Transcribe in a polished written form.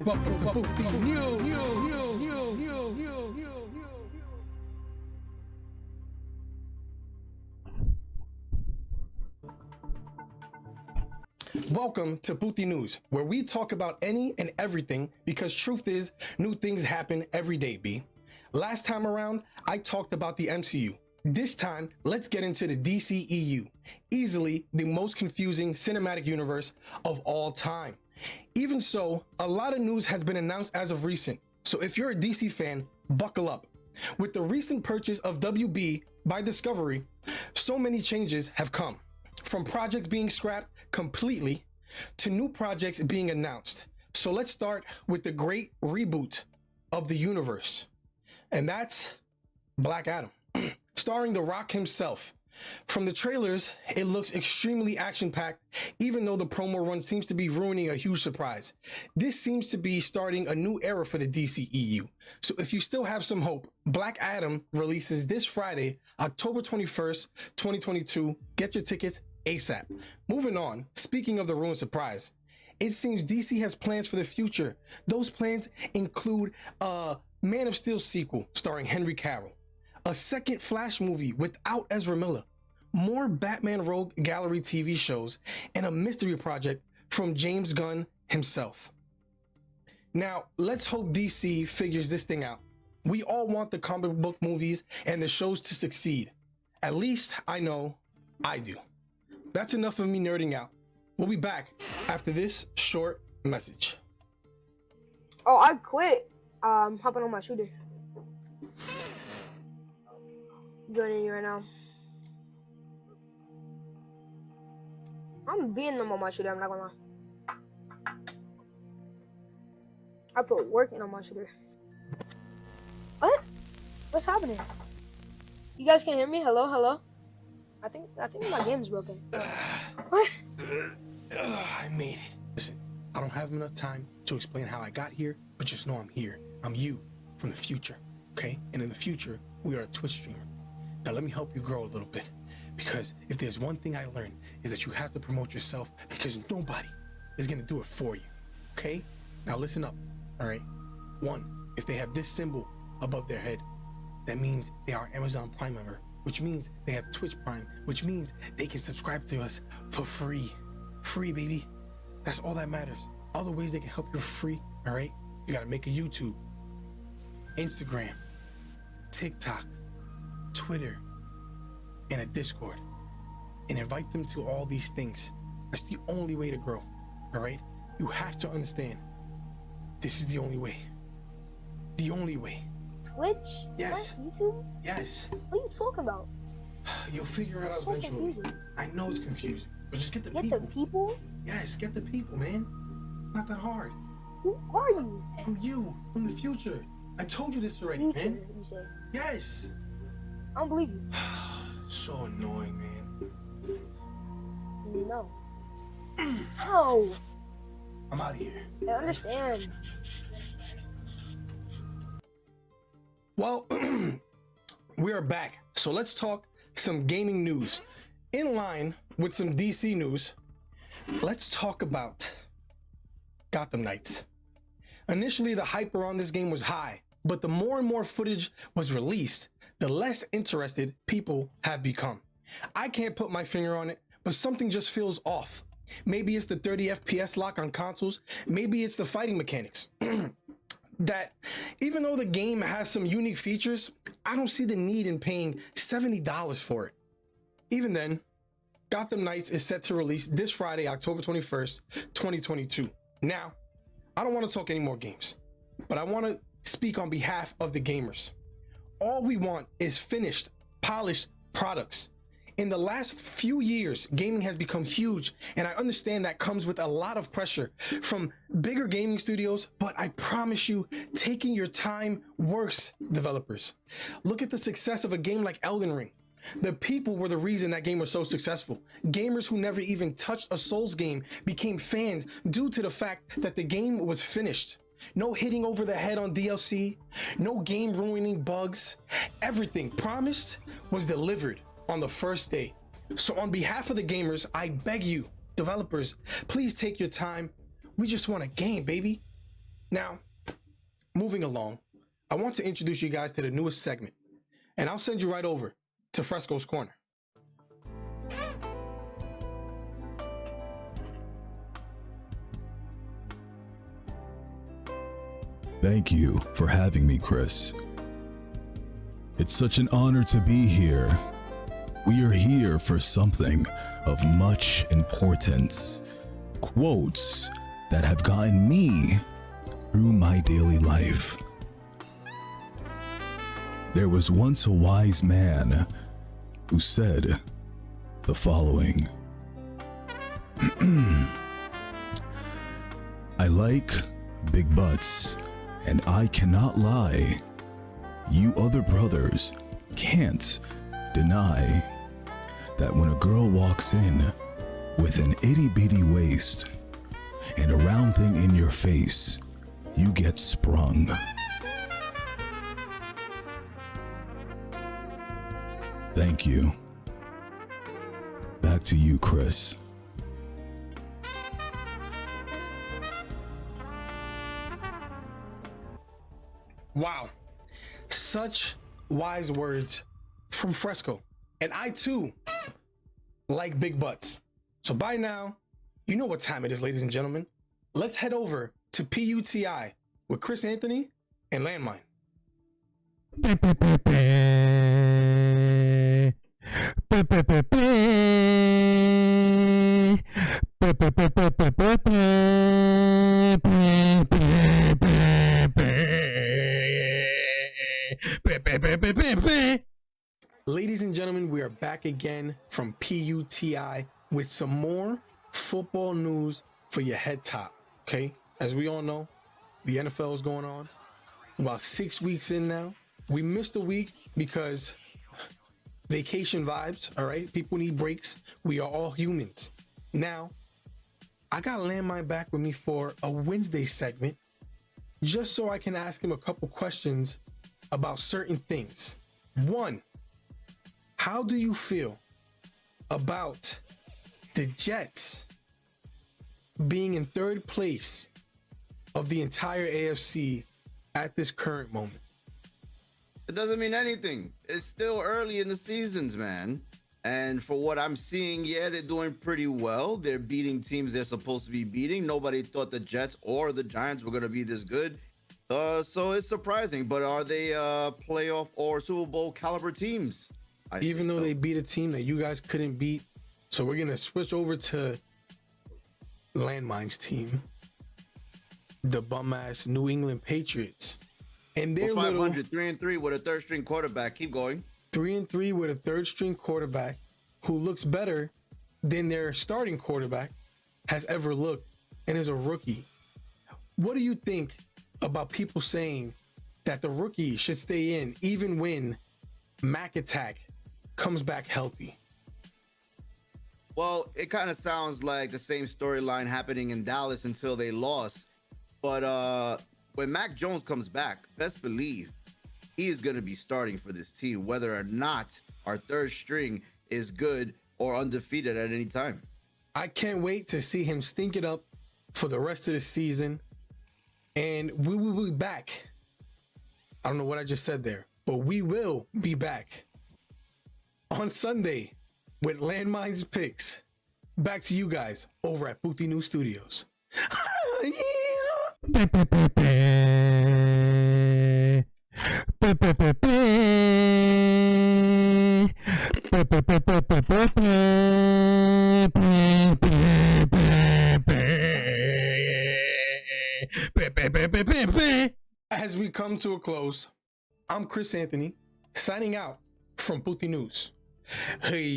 Welcome to Puti News. Welcome to Puti News, where we talk about any and everything because truth is, new things happen every day, B. Last time around, I talked about the MCU. This time, let's get into the DCEU, easily the most confusing cinematic universe of all time. Even so, a lot of news has been announced as of recent, so if you're a DC fan, buckle up. With the recent purchase of WB by Discovery, so many changes have come, from projects being scrapped completely to new projects being announced. So let's start with the great reboot of the universe, and that's Black Adam, starring The Rock himself. From the trailers, it looks extremely action-packed, even though the promo run seems to be ruining a huge surprise. This seems to be starting a new era for the DCEU. So if you still have some hope, Black Adam releases this Friday, October 21st, 2022. Get your tickets ASAP. Moving on, speaking of the ruined surprise, it seems DC has plans for the future. Those plans include a Man of Steel sequel starring Henry Cavill, a second Flash movie without Ezra Miller, more Batman Rogue Gallery TV shows, and a mystery project from James Gunn himself. Now, let's hope DC figures this thing out. We all want the comic book movies and the shows to succeed. At least I know I do. That's enough of me nerding out. We'll be back after this short message. Oh, I quit. Hopping on my shooter. Joining you right now. I'm being them on my shooter, I'm not gonna lie. I put work in on my shooter. What? What's happening? You guys can hear me? Hello, hello? I think my game's broken. What? I made it. Listen, I don't have enough time to explain how I got here, but just know I'm here. I'm you from the future, okay? And in the future, we are a Twitch streamer. Now let me help you grow a little bit, because if there's one thing I learned is that you have to promote yourself, because nobody is gonna do it for you, okay? Now listen up, all right? One, if they have this symbol above their head, that means they are Amazon Prime member, which means they have Twitch Prime, which means they can subscribe to us for free. Free, baby. That's all that matters. Other ways they can help you for free, all right? You gotta make a YouTube, Instagram, TikTok, Twitter, and a Discord, and invite them to all these things. That's the only way to grow, all right? You have to understand, this is the only way. The only way. Twitch? Yes. What? YouTube? Yes. What are you talking about? You'll figure it out So eventually. confusing. I know it's confusing, but just get the Get people. the people? Yes, get the people, man. Not that hard. Who are you? I'm you, from the future. I told you this already, Future, man. you say. Yes. I don't believe you. So annoying, man. No. No. I'm out of here. I understand. Well, we are back. So let's talk some gaming news. In line with some DC news, let's talk about Gotham Knights. Initially, the hype around this game was high, but the more and more footage was released, the less interested people have become. I can't put my finger on it, but something just feels off. Maybe it's the 30 FPS lock on consoles. Maybe it's the fighting mechanics. That even though the game has some unique features, I don't see the need in paying $70 for it. Even then, Gotham Knights is set to release this Friday, October 21st, 2022. Now, I don't want to talk any more games, but I want to speak on behalf of the gamers. All we want is finished, polished products. In the last few years, gaming has become huge, and I understand that comes with a lot of pressure from bigger gaming studios, but I promise you, taking your time works, developers. Look at the success of a game like Elden Ring. The people were the reason that game was so successful. Gamers who never even touched a Souls game became fans due to the fact that the game was finished. No hitting over the head on DLC, no game ruining bugs. Everything promised was delivered on the first day. So on behalf of the gamers, I beg you, developers, please take your time. We just want a game, baby. Now, moving along, I want to introduce you guys to the newest segment, and I'll send you right over to Fresco's Corner. Thank you for having me, Chris. It's such an honor to be here. We are here for something of much importance. Quotes that have gotten me through my daily life. There was once a wise man who said the following. I like big butts, and I cannot lie. You other brothers can't deny that when a girl walks in with an itty-bitty waist and a round thing in your face, you get sprung. Thank you. Back to you, Chris. Wow. Such wise words from Fresco. And I too like big butts. So by now, you know what time it is, ladies and gentlemen. Let's head over to PUTI with Chris Anthony and Landmine. Ladies and gentlemen, we are back again from PUTI with some more football news for your head top. Okay, as we all know, the NFL is going on. About 6 weeks in now. We missed a week because vacation vibes. All right, people need breaks. We are all humans. Now, I got Landmine back with me for a Wednesday segment, just so I can ask him a couple questions about certain things. One, how do you feel about the Jets being in third place of the entire AFC at this current moment? It doesn't mean anything. It's still early in the seasons, man. And for what I'm seeing, yeah, they're doing pretty well. They're beating teams they're supposed to be beating. Nobody thought the Jets or the Giants were going to be this good. So it's surprising. But are they playoff or Super Bowl caliber teams? Even though they beat a team that you guys couldn't beat. So we're going to switch over to Landmine's team, the bum-ass New England Patriots. And they're 500, 3-3 with a third string quarterback. Keep going. 3-3 with a third string quarterback who looks better than their starting quarterback has ever looked and is a rookie. What do you think about people saying that the rookie should stay in even when Mac Attack comes back healthy? Well, it kind of sounds like the same storyline happening in Dallas until they lost. But when Mac Jones comes back, best believe he is going to be starting for this team, whether or not our third string is good or undefeated at any time. I can't wait to see him stink it up for the rest of the season. And we will be back. I don't know what I just said there, but we will be back on Sunday with Landmine's picks. Back to you guys over at Puti News Studios. As we come to a close, I'm Chris Anthony, signing out from Puti News. Hey,